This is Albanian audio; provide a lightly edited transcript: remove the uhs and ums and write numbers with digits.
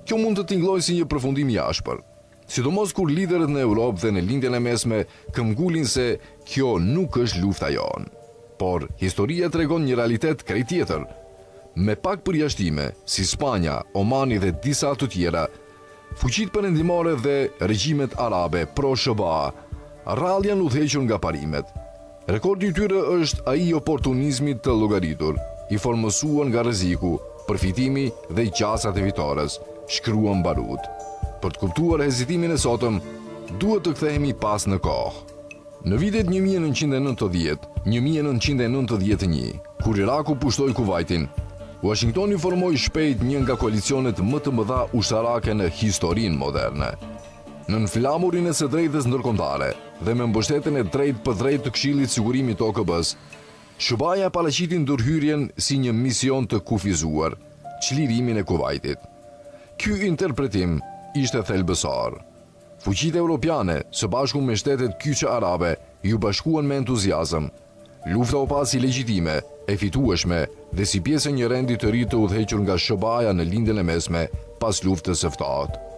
Kjo mund të tingëllojë si një përfundim i ashpër, sidomos kur liderët në Europë dhe në lindjen e mesme këmbgulin se kjo nuk është lufta jonë. Por historia tregon një realitet krejt tjetër. Me pak përjashtime, si Spanja, Omani dhe disa të tjera, fuqitë perëndimore dhe regjimet arabe pro-SBA rrallë janë udhëhequr nga parimet. Rekordi i tyre është ai i oportunizmit të llogaritur, i formësuar nga rreziku, përfitimi dhe qasat e fitores, shkruan Barut. Për të kuptuar hezitimin e sotëm, duhet të kthehemi pas në kohë. Në vitet 1990-1991, kur Iraku pushtoi Kuvajtin, Washingtoni formoi shpejt një nga koalicionet më të mëdha ushtarake në historinë moderne. Nën flamurin e së drejtës ndërkombëtare dhe me mbështetjen e drejtë për drejtë të Këshillit Sigurimit të OKB-s, SBA paraqiti ndërhyrjen si një mision të kufizuar, çlirimin e Kuvajtit. Ky interpretim ishte thelbësor. Fuqitë europiane, së bashku me shtetet kyçe arabe, ju bashkuan me entuziazëm. Lufta u pasi legjitime, e fitueshme dhe si pjesë e një rendi të ri të udhëhequr nga SBA-ja në lindjen e mesme pas luftës së ftohtë.